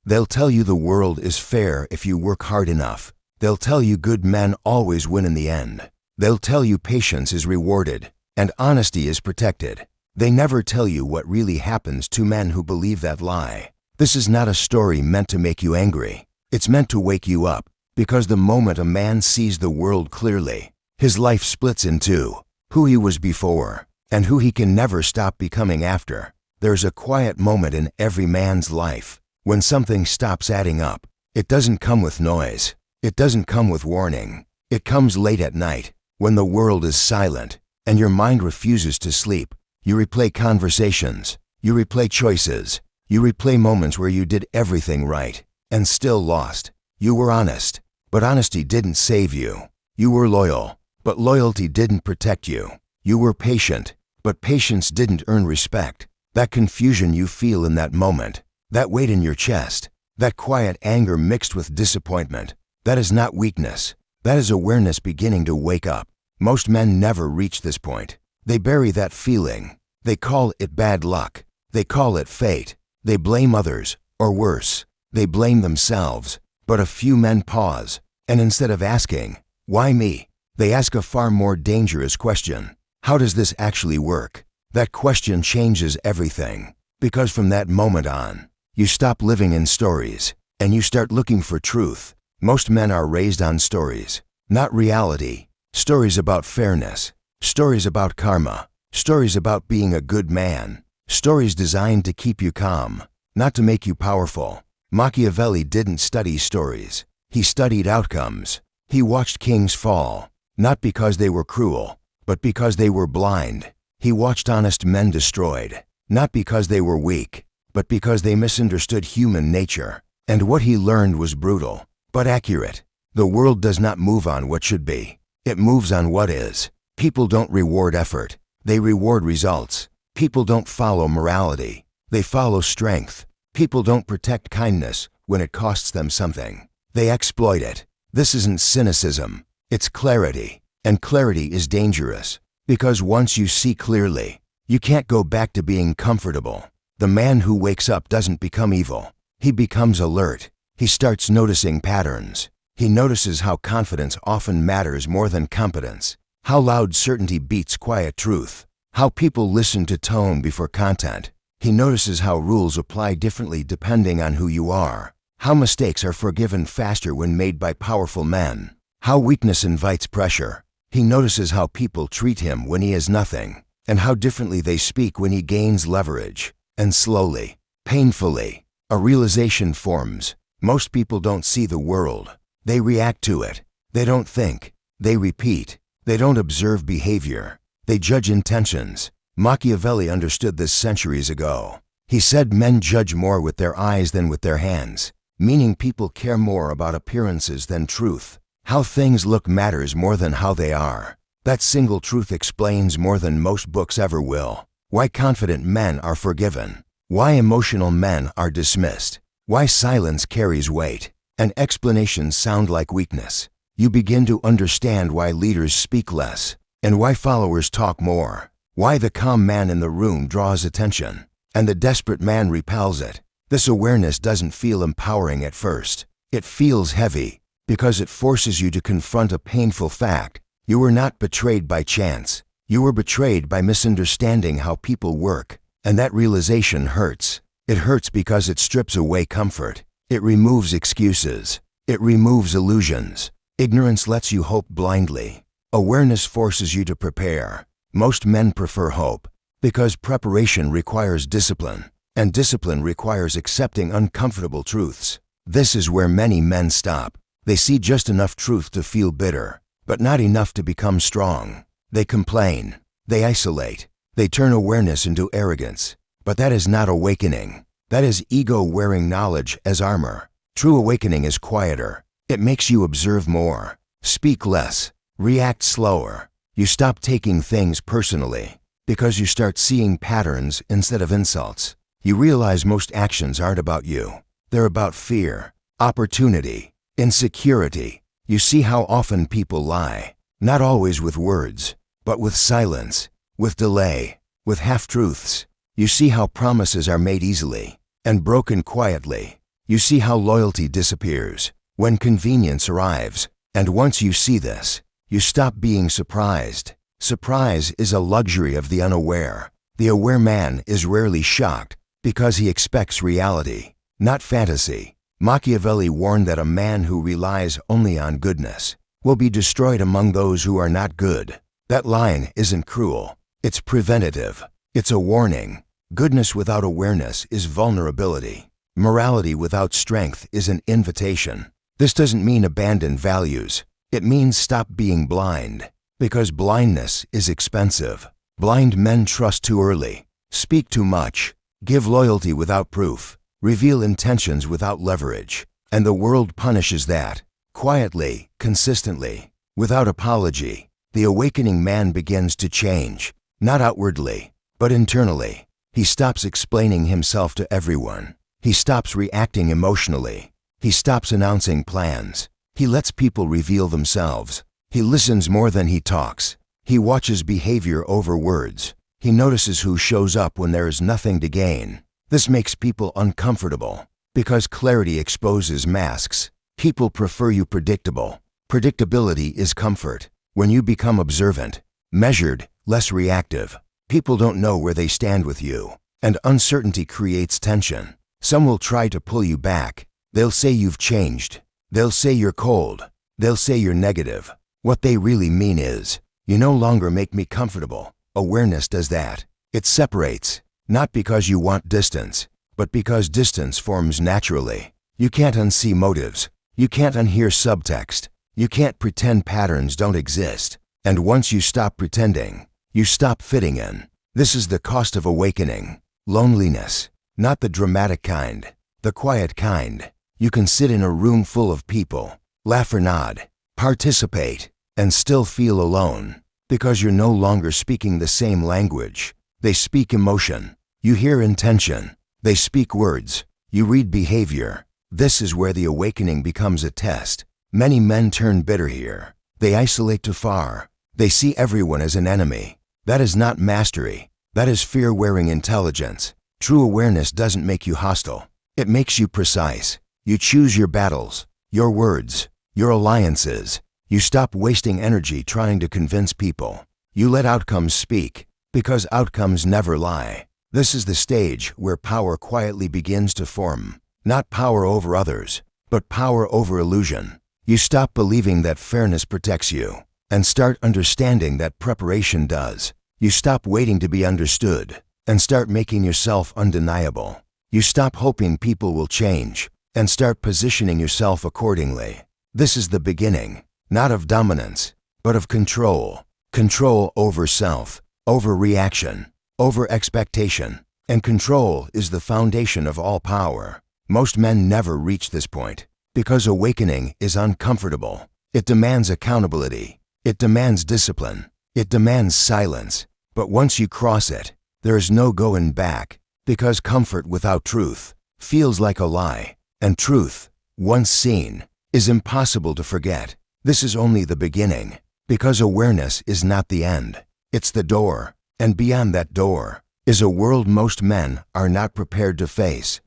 They'll tell you the world is fair if you work hard enough. They'll tell you good men always win in the end. They'll tell you patience is rewarded and honesty is protected. They never tell you what really happens to men who believe that lie. This is not a story meant to make you angry. It's meant to wake you up, because the moment a man sees the world clearly, his life splits in two: who he was before and who he can never stop becoming after. There's a quiet moment in every man's life when something stops adding up. It doesn't come with noise. It doesn't come with warning. It comes late at night, when the world is silent and your mind refuses to sleep. You replay conversations. You replay choices. You replay moments where you did everything right and still lost. You were honest, but honesty didn't save you. You were loyal, but loyalty didn't protect you. You were patient, but patience didn't earn respect. That confusion you feel in that moment, that weight in your chest, that quiet anger mixed with disappointment, that is not weakness. That is awareness beginning to wake up. Most men never reach this point. They bury that feeling. They call it bad luck. They call it fate. They blame others, or worse, they blame themselves. But a few men pause, and instead of asking, "Why me?" they ask a far more dangerous question. How does this actually work? That question changes everything, because from that moment on, you stop living in stories, and you start looking for truth. Most men are raised on stories, not reality. Stories about fairness, stories about karma, stories about being a good man, stories designed to keep you calm, not to make you powerful. Machiavelli didn't study stories. He studied outcomes. He watched kings fall, not because they were cruel, but because they were blind. He watched honest men destroyed, not because they were weak, but because they misunderstood human nature. And what he learned was brutal, but accurate. The world does not move on what should be. It moves on what is. People don't reward effort. They reward results. People don't follow morality. They follow strength. People don't protect kindness when it costs them something. They exploit it. This isn't cynicism. It's clarity. And clarity is dangerous, because once you see clearly, you can't go back to being comfortable. The man who wakes up doesn't become evil. He becomes alert. He starts noticing patterns. He notices how confidence often matters more than competence, how loud certainty beats quiet truth, how people listen to tone before content. He notices how rules apply differently depending on who you are, how mistakes are forgiven faster when made by powerful men, how weakness invites pressure. He notices how people treat him when he is nothing, and how differently they speak when he gains leverage. And slowly, painfully, a realization forms. Most people don't see the world. They react to it. They don't think. They repeat. They don't observe behavior. They judge intentions. Machiavelli understood this centuries ago. He said men judge more with their eyes than with their hands, meaning people care more about appearances than truth. How things look matters more than how they are. That single truth explains more than most books ever will. Why confident men are forgiven. Why emotional men are dismissed. Why silence carries weight and explanations sound like weakness. You begin to understand why leaders speak less and why followers talk more. Why the calm man in the room draws attention and the desperate man repels it. This awareness doesn't feel empowering at first. It feels heavy because it forces you to confront a painful fact. You were not betrayed by chance. You were betrayed by misunderstanding how people work, and that realization hurts. It hurts because it strips away comfort. It removes excuses. It removes illusions. Ignorance lets you hope blindly. Awareness forces you to prepare. Most men prefer hope because preparation requires discipline, and discipline requires accepting uncomfortable truths. This is where many men stop. They see just enough truth to feel bitter, but not enough to become strong. They complain. They isolate. They turn awareness into arrogance. But that is not awakening. That is ego wearing knowledge as armor. True awakening is quieter. It makes you observe more, speak less, react slower. You stop taking things personally because you start seeing patterns instead of insults. You realize most actions aren't about you. They're about fear, opportunity, insecurity. You see how often people lie, not always with words, but with silence, with delay, with half-truths. You see how promises are made easily and broken quietly. You see how loyalty disappears when convenience arrives. And once you see this, you stop being surprised. Surprise is a luxury of the unaware. The aware man is rarely shocked because he expects reality, not fantasy. Machiavelli warned that a man who relies only on goodness will be destroyed among those who are not good. That line isn't cruel. It's preventative. It's a warning. Goodness without awareness is vulnerability. Morality without strength is an invitation. This doesn't mean abandon values. It means stop being blind, because blindness is expensive. Blind men trust too early, speak too much, give loyalty without proof, reveal intentions without leverage, and the world punishes that. Quietly, consistently, without apology, the awakening man begins to change, not outwardly, but internally. He stops explaining himself to everyone. He stops reacting emotionally. He stops announcing plans. He lets people reveal themselves. He listens more than he talks. He watches behavior over words. He notices who shows up when there is nothing to gain. This makes people uncomfortable because clarity exposes masks. People prefer you predictable. Predictability is comfort. When you become observant, measured, less reactive, people don't know where they stand with you, and uncertainty creates tension. Some will try to pull you back. They'll say you've changed. They'll say you're cold. They'll say you're negative. What they really mean is, you no longer make me comfortable. Awareness does that. It separates, not because you want distance, but because distance forms naturally. You can't unsee motives. You can't unhear subtext. You can't pretend patterns don't exist. And once you stop pretending, you stop fitting in. This is the cost of awakening. Loneliness. Not the dramatic kind, the quiet kind. You can sit in a room full of people, laugh or nod, participate, and still feel alone, because you're no longer speaking the same language. They speak emotion. You hear intention. They speak words. You read behavior. This is where the awakening becomes a test. Many men turn bitter here. They isolate too far. They see everyone as an enemy. That is not mastery. That is fear-wearing intelligence. True awareness doesn't make you hostile. It makes you precise. You choose your battles, your words, your alliances. You stop wasting energy trying to convince people. You let outcomes speak, because outcomes never lie. This is the stage where power quietly begins to form. Not power over others, but power over illusion. You stop believing that fairness protects you, and start understanding that preparation does. You stop waiting to be understood, and start making yourself undeniable. You stop hoping people will change, and start positioning yourself accordingly. This is the beginning, not of dominance, but of control. Control over self, over reaction, over expectation. And control is the foundation of all power. Most men never reach this point, because awakening is uncomfortable. It demands accountability. It demands discipline. It demands silence. But once you cross it, there is no going back, because comfort without truth feels like a lie, and truth, once seen, is impossible to forget. This is only the beginning, because awareness is not the end. It's the door, and beyond that door is a world most men are not prepared to face.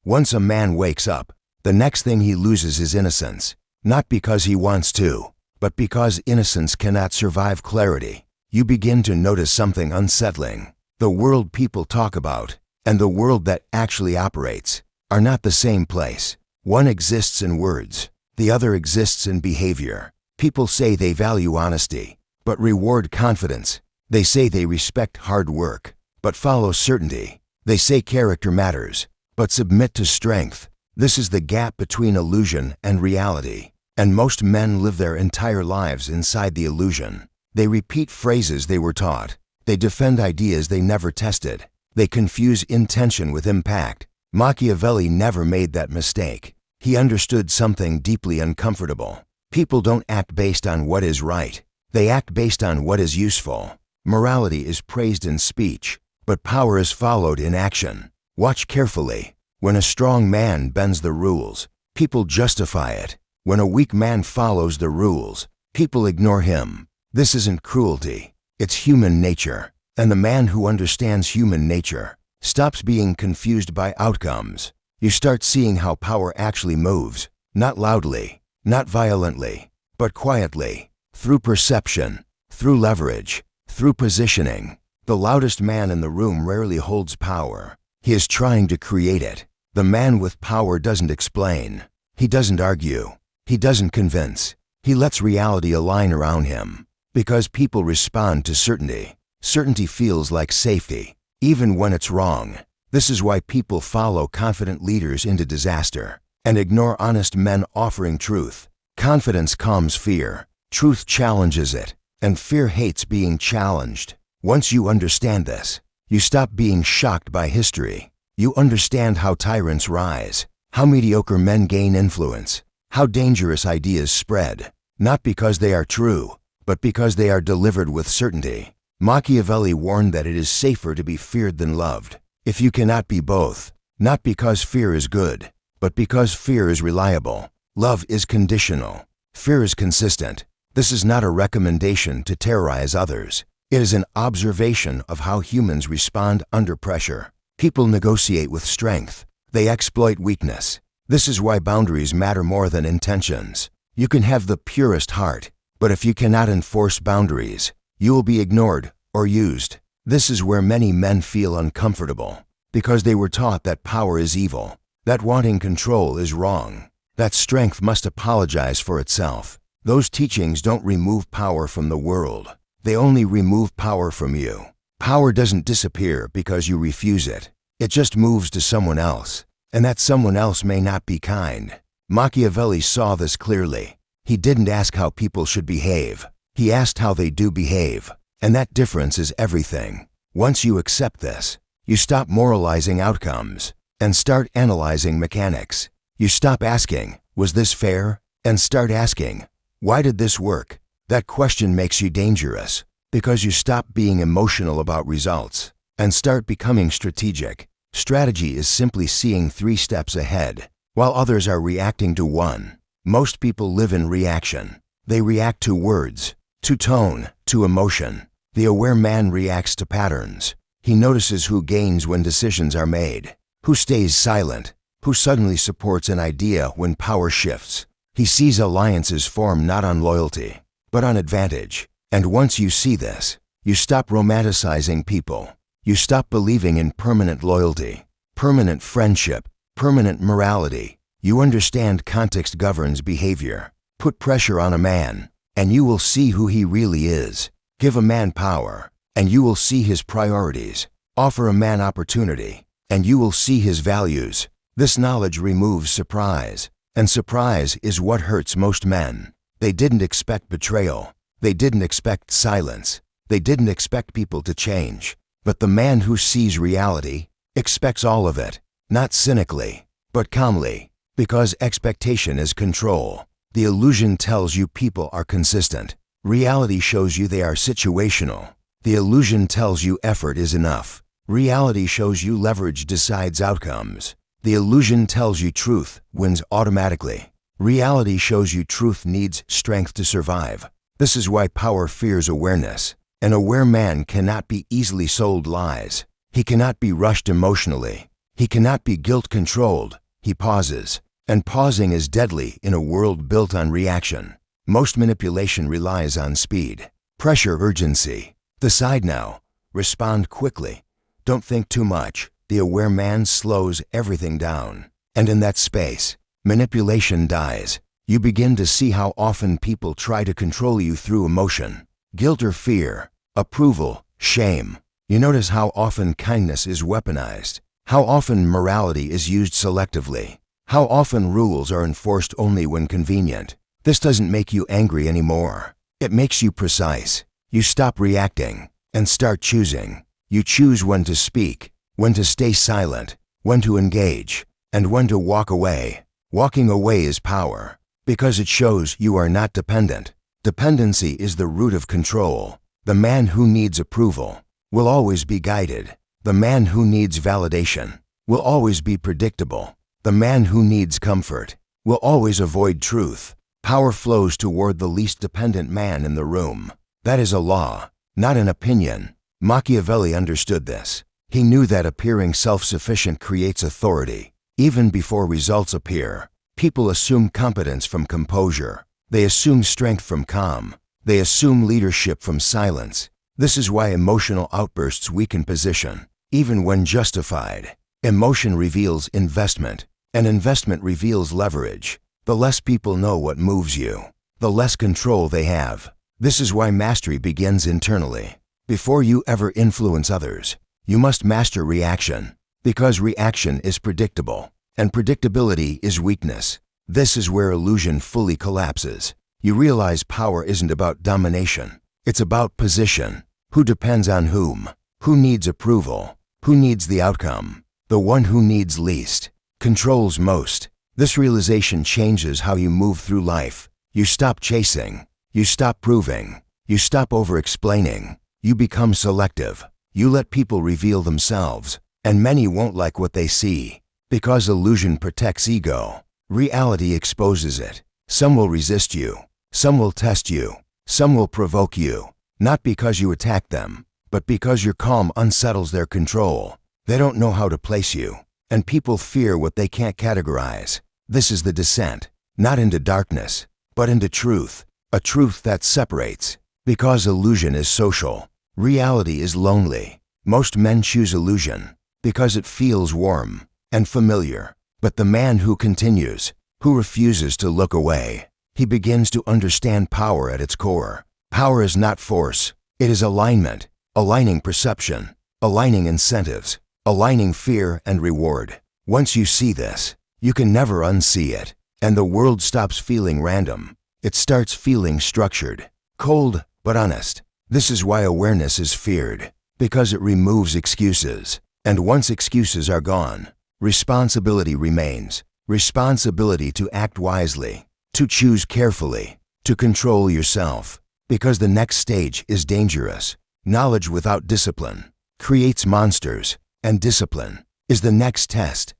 Once a man wakes up, the next thing he loses is innocence. Not because he wants to, but because innocence cannot survive clarity. You begin to notice something unsettling. The world people talk about, and the world that actually operates, are not the same place. One exists in words, the other exists in behavior. People say they value honesty, but reward confidence. They say they respect hard work, but follow certainty. They say character matters, but submit to strength. This is the gap between illusion and reality. And most men live their entire lives inside the illusion. They repeat phrases they were taught. They defend ideas they never tested. They confuse intention with impact. Machiavelli never made that mistake. He understood something deeply uncomfortable. People don't act based on what is right. They act based on what is useful. Morality is praised in speech, but power is followed in action. Watch carefully. When a strong man bends the rules, people justify it. When a weak man follows the rules, people ignore him. This isn't cruelty. It's human nature. And the man who understands human nature stops being confused by outcomes. You start seeing how power actually moves, not loudly, not violently, but quietly, through perception, through leverage, through positioning. The loudest man in the room rarely holds power. He is trying to create it. The man with power doesn't explain. He doesn't argue. He doesn't convince. He lets reality align around him. Because people respond to certainty. Certainty feels like safety, even when it's wrong. This is why people follow confident leaders into disaster and ignore honest men offering truth. Confidence calms fear. Truth challenges it, and fear hates being challenged. Once you understand this, you stop being shocked by history. You understand how tyrants rise, how mediocre men gain influence, how dangerous ideas spread, not because they are true, but because they are delivered with certainty. Machiavelli warned that it is safer to be feared than loved. If you cannot be both, not because fear is good, but because fear is reliable. Love is conditional. Fear is consistent. This is not a recommendation to terrorize others. It is an observation of how humans respond under pressure. People negotiate with strength. They exploit weakness. This is why boundaries matter more than intentions. You can have the purest heart, but if you cannot enforce boundaries, you will be ignored or used. This is where many men feel uncomfortable, because they were taught that power is evil, that wanting control is wrong, that strength must apologize for itself. Those teachings don't remove power from the world. They only remove power from you. Power doesn't disappear because you refuse it. It just moves to someone else, and that someone else may not be kind. Machiavelli saw this clearly. He didn't ask how people should behave. He asked how they do behave. And that difference is everything. Once you accept this, you stop moralizing outcomes and start analyzing mechanics. You stop asking, was this fair? And start asking, why did this work? That question makes you dangerous because you stop being emotional about results and start becoming strategic. Strategy is simply seeing 3 steps ahead while others are reacting to 1. Most people live in reaction. They react to words, to tone, to emotion. The aware man reacts to patterns. He notices who gains when decisions are made, who stays silent, who suddenly supports an idea when power shifts. He sees alliances form not on loyalty, but on advantage. And once you see this, you stop romanticizing people. You stop believing in permanent loyalty, permanent friendship, permanent morality. You understand context governs behavior. Put pressure on a man, and you will see who he really is. Give a man power, and you will see his priorities. Offer a man opportunity, and you will see his values. This knowledge removes surprise, and surprise is what hurts most men. They didn't expect betrayal. They didn't expect silence. They didn't expect people to change. But the man who sees reality expects all of it, not cynically, but calmly, because expectation is control. The illusion tells you people are consistent. Reality shows you they are situational. The illusion tells you effort is enough. Reality shows you leverage decides outcomes. The illusion tells you truth wins automatically. Reality shows you truth needs strength to survive. This is why power fears awareness. An aware man cannot be easily sold lies. He cannot be rushed emotionally. He cannot be guilt-controlled. He pauses. And pausing is deadly in a world built on reaction. Most manipulation relies on speed. Pressure, urgency. Decide now. Respond quickly. Don't think too much. The aware man slows everything down. And in that space, manipulation dies. You begin to see how often people try to control you through emotion, guilt or fear, approval, shame. You notice how often kindness is weaponized, how often morality is used selectively, how often rules are enforced only when convenient. This doesn't make you angry anymore. It makes you precise. You stop reacting and start choosing. You choose when to speak, when to stay silent, when to engage, and when to walk away. Walking away is power, because it shows you are not dependent. Dependency is the root of control. The man who needs approval will always be guided. The man who needs validation will always be predictable. The man who needs comfort will always avoid truth. Power flows toward the least dependent man in the room. That is a law. not an opinion. Machiavelli understood this. He knew that appearing self-sufficient creates authority. Even before results appear, people assume competence from composure. They assume strength from calm. They assume leadership from silence. This is why emotional outbursts weaken position, even when justified. Emotion reveals investment, and investment reveals leverage. The less people know what moves you, the less control they have. This is why mastery begins internally. Before you ever influence others, you must master reaction, because reaction is predictable, and predictability is weakness. This is where illusion fully collapses. You realize power isn't about domination. It's about position. Who depends on whom? Who needs approval? Who needs the outcome? The one who needs least controls most. This realization changes how you move through life. You stop chasing. You stop proving. You stop over-explaining. You become selective. You let people reveal themselves, and many won't like what they see. Because illusion protects ego, reality exposes it. Some will resist you. Some will test you. Some will provoke you. Not because you attack them, but because your calm unsettles their control. They don't know how to place you, and people fear what they can't categorize. This is the descent, not into darkness, but into truth, a truth that separates. Because illusion is social, reality is lonely. Most men choose illusion because it feels warm and familiar. But the man who continues, who refuses to look away, he begins to understand power at its core. Power is not force, it is alignment, aligning perception, aligning incentives, aligning fear and reward. Once you see this, you can never unsee it, and the world stops feeling random. It starts feeling structured, cold but honest. This is why awareness is feared, because it removes excuses. And once excuses are gone, responsibility remains. Responsibility to act wisely, to choose carefully, to control yourself. Because the next stage is dangerous. Knowledge without discipline creates monsters, and discipline is the next test.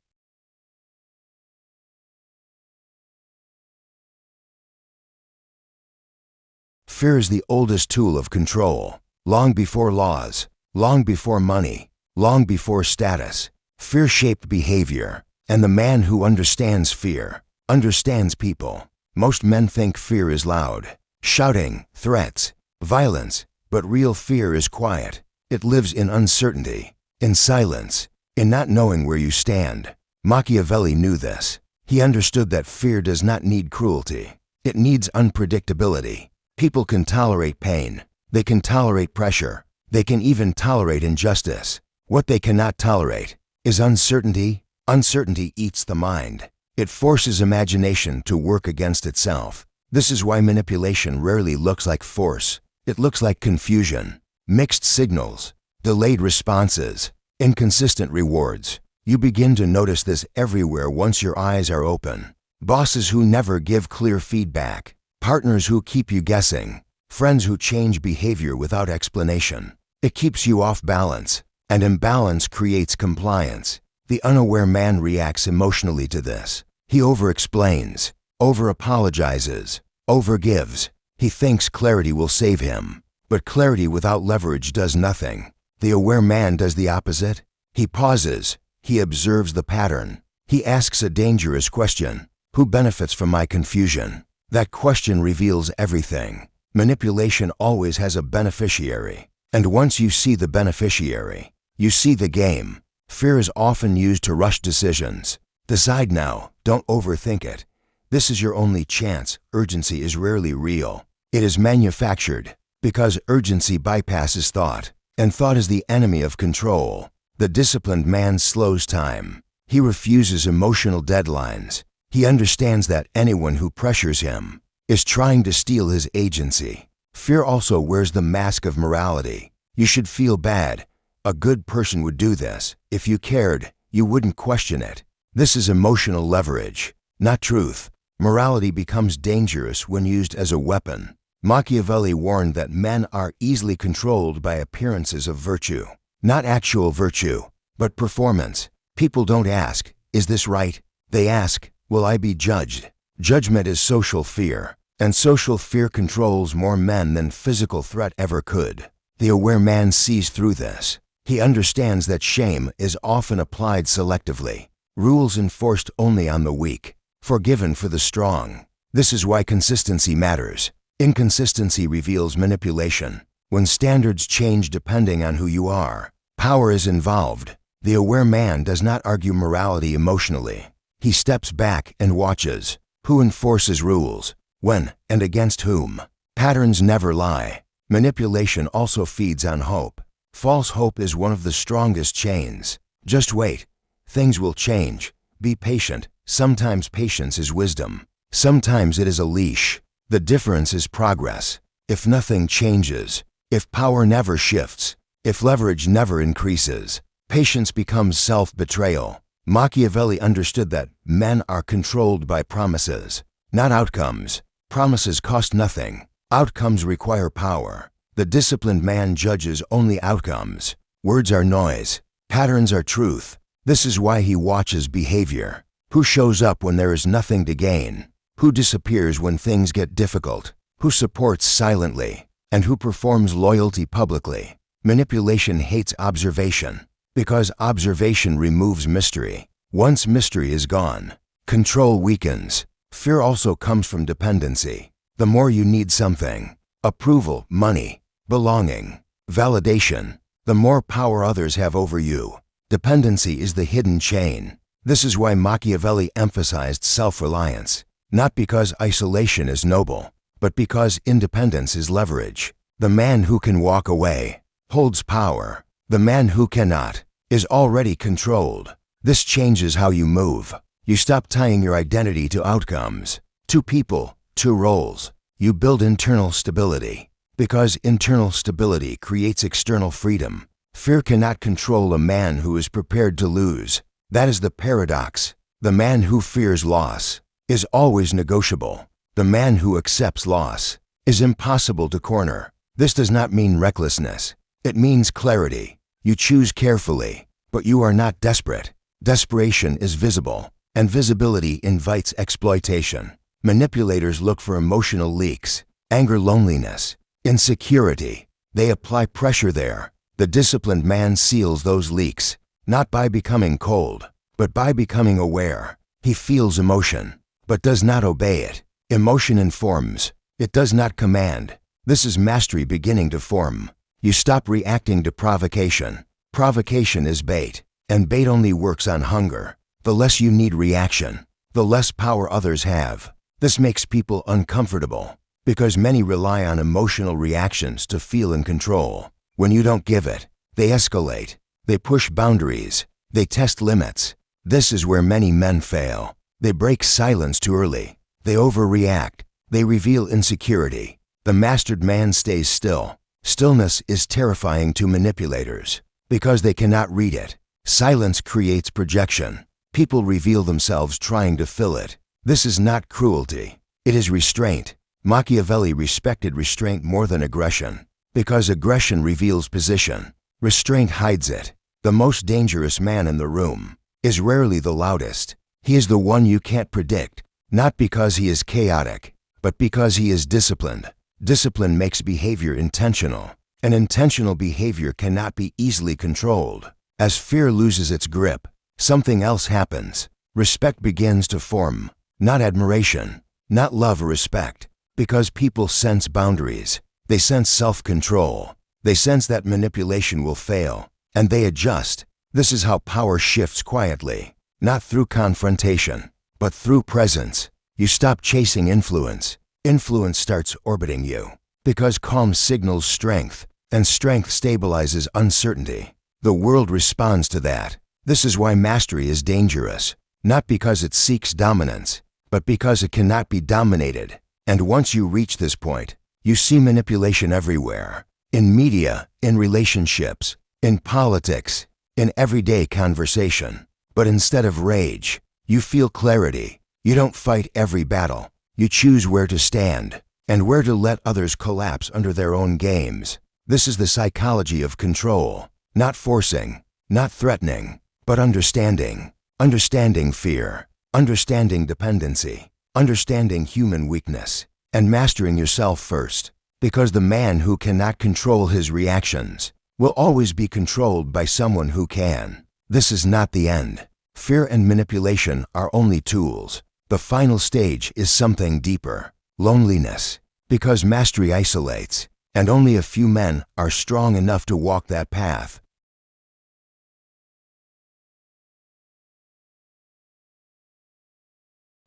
Fear is the oldest tool of control. Long before laws, long before money, long before status, fear shaped behavior. And the man who understands fear understands people. Most men think fear is loud, shouting, threats, violence, but real fear is quiet. It lives in uncertainty, in silence, in not knowing where you stand. Machiavelli knew this. He understood that fear does not need cruelty. It needs unpredictability. People can tolerate pain. They can tolerate pressure. They can even tolerate injustice. What they cannot tolerate is uncertainty. Uncertainty eats the mind. It forces imagination to work against itself. This is why manipulation rarely looks like force. It looks like confusion, mixed signals, delayed responses, inconsistent rewards. You begin to notice this everywhere once your eyes are open. Bosses who never give clear feedback, partners who keep you guessing, friends who change behavior without explanation. It keeps you off balance, and imbalance creates compliance. The unaware man reacts emotionally to this. He over-explains, over-apologizes, over-gives. He thinks clarity will save him, but clarity without leverage does nothing. The aware man does the opposite. He pauses. He observes the pattern. He asks a dangerous question. Who benefits from my confusion? That question reveals everything. Manipulation always has a beneficiary. And once you see the beneficiary, you see the game. Fear is often used to rush decisions. Decide now, don't overthink it. This is your only chance. Urgency is rarely real. It is manufactured, because urgency bypasses thought, and thought is the enemy of control. The disciplined man slows time. He refuses emotional deadlines. He understands that anyone who pressures him is trying to steal his agency. Fear also wears the mask of morality. You should feel bad. A good person would do this. If you cared, you wouldn't question it. This is emotional leverage, not truth. Morality becomes dangerous when used as a weapon. Machiavelli warned that men are easily controlled by appearances of virtue. Not actual virtue, but performance. People don't ask, is this right? They ask, will I be judged? Judgment is social fear, and social fear controls more men than physical threat ever could. The aware man sees through this. He understands that shame is often applied selectively, rules enforced only on the weak, forgiven for the strong. This is why consistency matters. Inconsistency reveals manipulation. When standards change depending on who you are, power is involved. The aware man does not argue morality emotionally. He steps back and watches. Who enforces rules? When and against whom? Patterns never lie. Manipulation also feeds on hope. False hope is one of the strongest chains. Just wait. Things will change. Be patient. Sometimes patience is wisdom. Sometimes it is a leash. The difference is progress. If nothing changes, if power never shifts, if leverage never increases, patience becomes self-betrayal. Machiavelli understood that men are controlled by promises, not outcomes. Promises cost nothing. Outcomes require power. The disciplined man judges only outcomes. Words are noise. Patterns are truth. This is why he watches behavior. Who shows up when there is nothing to gain? Who disappears when things get difficult? Who supports silently? And who performs loyalty publicly? Manipulation hates observation, because observation removes mystery. Once mystery is gone, control weakens. Fear also comes from dependency. The more you need something, approval, money, belonging, validation, the more power others have over you. Dependency is the hidden chain. This is why Machiavelli emphasized self-reliance, not because isolation is noble, but because independence is leverage. The man who can walk away holds power. The man who cannot is already controlled. This changes how you move. You stop tying your identity to outcomes, to people, to roles. You build internal stability, because internal stability creates external freedom. Fear cannot control a man who is prepared to lose. That is the paradox. The man who fears loss is always negotiable. The man who accepts loss is impossible to corner. This does not mean recklessness. It means clarity. You choose carefully, but you are not desperate. Desperation is visible, and visibility invites exploitation. Manipulators look for emotional leaks, anger, loneliness, insecurity. They apply pressure there. The disciplined man seals those leaks, not by becoming cold, but by becoming aware. He feels emotion, but does not obey it. Emotion informs. It does not command. This is mastery beginning to form. You stop reacting to provocation. Provocation is bait, and bait only works on hunger. The less you need reaction, the less power others have. This makes people uncomfortable, because many rely on emotional reactions to feel in control. When you don't give it, they escalate. They push boundaries. They test limits. This is where many men fail. They break silence too early. They overreact. They reveal insecurity. The mastered man stays still. Stillness is terrifying to manipulators, because they cannot read it. Silence creates projection. People reveal themselves trying to fill it. This is not cruelty. It is restraint. Machiavelli respected restraint more than aggression, because aggression reveals position. Restraint hides it. The most dangerous man in the room is rarely the loudest. He is the one you can't predict, not because he is chaotic, but because he is disciplined. Discipline makes behavior intentional, and intentional behavior cannot be easily controlled. As fear loses its grip, something else happens. Respect begins to form, not admiration, not love or respect, because people sense boundaries. They sense self-control. They sense that manipulation will fail, and they adjust. This is how power shifts quietly, not through confrontation, but through presence. You stop chasing influence. Influence starts orbiting you, because calm signals strength, and strength stabilizes uncertainty. The world responds to that. This is why mastery is dangerous, not because it seeks dominance, but because it cannot be dominated. And once you reach this point, you see manipulation everywhere. In media, in relationships, in politics, in everyday conversation. But instead of rage, you feel clarity. You don't fight every battle. You choose where to stand, and where to let others collapse under their own games. This is the psychology of control. Not forcing, not threatening, but understanding. Understanding fear, understanding dependency, understanding human weakness, and mastering yourself first. Because the man who cannot control his reactions will always be controlled by someone who can. This is not the end. Fear and manipulation are only tools. The final stage is something deeper. Loneliness. Because mastery isolates, and only a few men are strong enough to walk that path.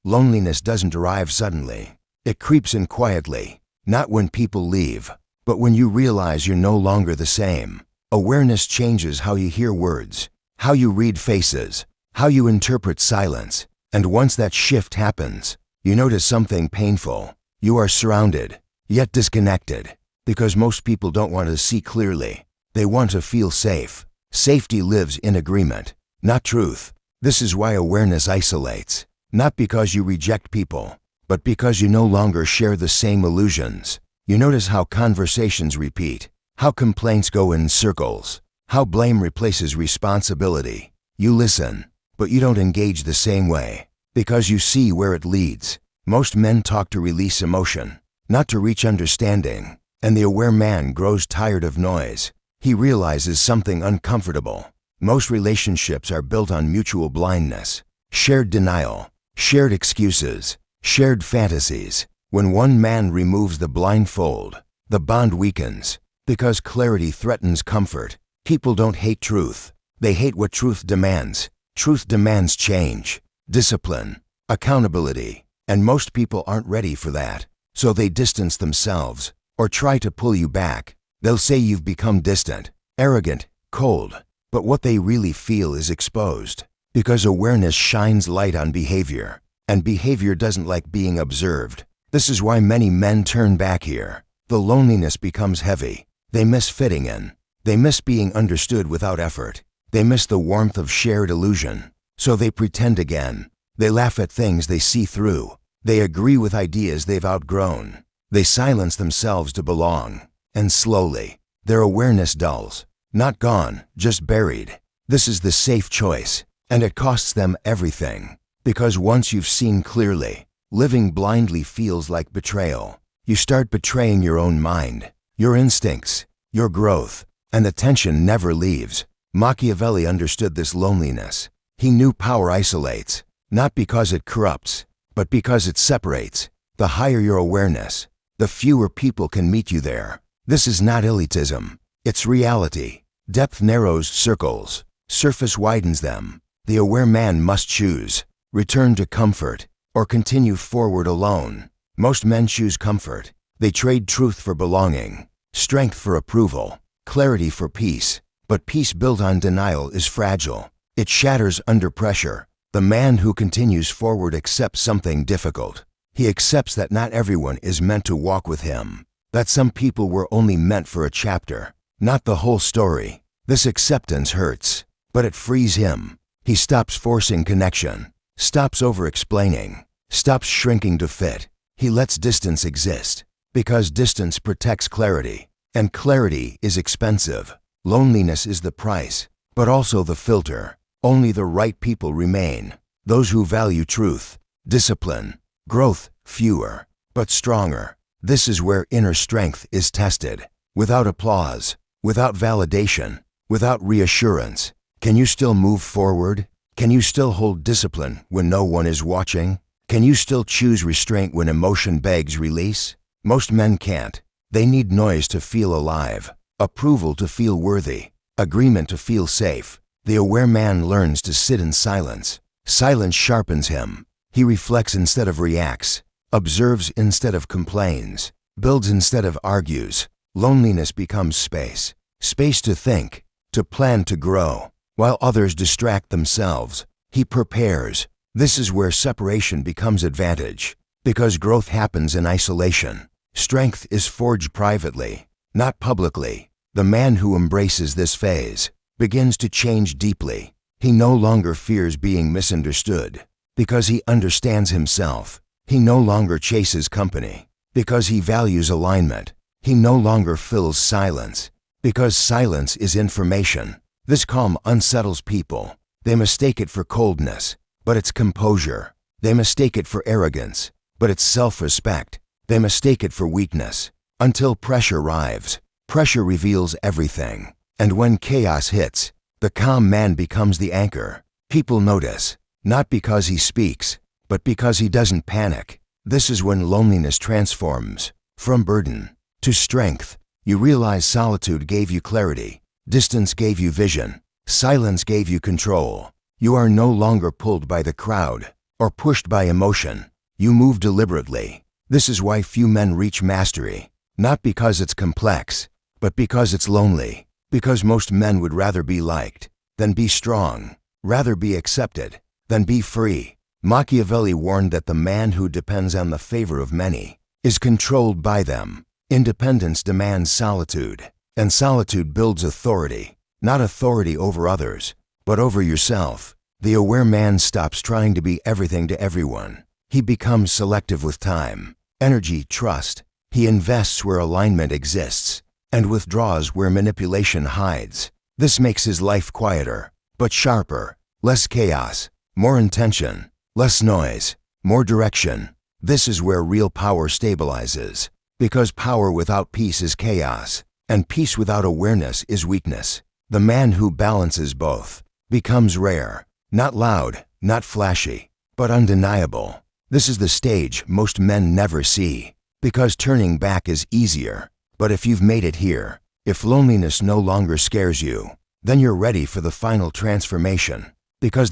Loneliness doesn't arrive suddenly. It creeps in quietly, not when people leave, but when you realize you're no longer the same. Awareness changes how you hear words, how you read faces, how you interpret silence. And once that shift happens, you notice something painful. You are surrounded, yet disconnected, because most people don't want to see clearly. They want to feel safe. Safety lives in agreement, not truth. This is why awareness isolates, not because you reject people, but because you no longer share the same illusions. You notice how conversations repeat, how complaints go in circles, how blame replaces responsibility. You listen, but you don't engage the same way, because you see where it leads. Most men talk to release emotion, not to reach understanding, and the aware man grows tired of noise. He realizes something uncomfortable. Most relationships are built on mutual blindness, shared denial, shared excuses, shared fantasies. When one man removes the blindfold, the bond weakens, because clarity threatens comfort. People don't hate truth. They hate what truth demands. Truth demands change, discipline, accountability. And most people aren't ready for that, so they distance themselves, or try to pull you back. They'll say you've become distant, arrogant, cold, but what they really feel is exposed, because awareness shines light on behavior, and behavior doesn't like being observed. This is why many men turn back here. The loneliness becomes heavy. They miss fitting in. They miss being understood without effort. They miss the warmth of shared illusion, so they pretend again. They laugh at things they see through. They agree with ideas they've outgrown. They silence themselves to belong. And slowly, their awareness dulls. Not gone, just buried. This is the safe choice, and it costs them everything. Because once you've seen clearly, living blindly feels like betrayal. You start betraying your own mind, your instincts, your growth, and the tension never leaves. Machiavelli understood this loneliness. He knew power isolates, not because it corrupts, but because it separates. The higher your awareness, the fewer people can meet you there. This is not elitism. It's reality. Depth narrows circles. Surface widens them. The aware man must choose. Return to comfort, or continue forward alone. Most men choose comfort. They trade truth for belonging, strength for approval, clarity for peace. But peace built on denial is fragile. It shatters under pressure. The man who continues forward accepts something difficult. He accepts that not everyone is meant to walk with him, that some people were only meant for a chapter, not the whole story. This acceptance hurts, but it frees him. He stops forcing connection, stops over-explaining, stops shrinking to fit. He lets distance exist, because distance protects clarity, and clarity is expensive. Loneliness is the price, but also the filter. Only the right people remain, those who value truth, discipline, growth. Fewer, but stronger. This is where inner strength is tested. Without applause, without validation, without reassurance, can you still move forward? Can you still hold discipline when no one is watching? Can you still choose restraint when emotion begs release? Most men can't. They need noise to feel alive, approval to feel worthy, agreement to feel safe. The aware man learns to sit in silence. Silence sharpens him. He reflects instead of reacts, observes instead of complains, builds instead of argues. Loneliness becomes space. Space to think, to plan, to grow. While others distract themselves, he prepares. This is where separation becomes advantage, because growth happens in isolation. Strength is forged privately, not publicly. The man who embraces this phase begins to change deeply. He no longer fears being misunderstood, because he understands himself. He no longer chases company, because he values alignment. He no longer fills silence, because silence is information. This calm unsettles people. They mistake it for coldness, but it's composure. They mistake it for arrogance, but it's self-respect. They mistake it for weakness, Until pressure arrives. Pressure reveals everything. And when chaos hits, the calm man becomes the anchor. People notice, not because he speaks, but because he doesn't panic. This is when loneliness transforms. From burden to strength. You realize solitude gave you clarity. Distance gave you vision. Silence gave you control. You are no longer pulled by the crowd or pushed by emotion. You move deliberately. This is why few men reach mastery. Not because it's complex, but because it's lonely. Because most men would rather be liked than be strong, rather be accepted than be free. Machiavelli warned that the man who depends on the favor of many is controlled by them. Independence demands solitude, and solitude builds authority. Not authority over others, but over yourself. The aware man stops trying to be everything to everyone. He becomes selective with time, energy, trust. He invests where alignment exists and withdraws where manipulation hides. This makes his life quieter, but sharper. Less chaos, more intention. Less noise, more direction. This is where real power stabilizes. Because power without peace is chaos, and peace without awareness is weakness. The man who balances both becomes rare. Not loud, not flashy, but undeniable. This is the stage most men never see. Because turning back is easier. But if you've made it here, if loneliness no longer scares you, then you're ready for the final transformation. Because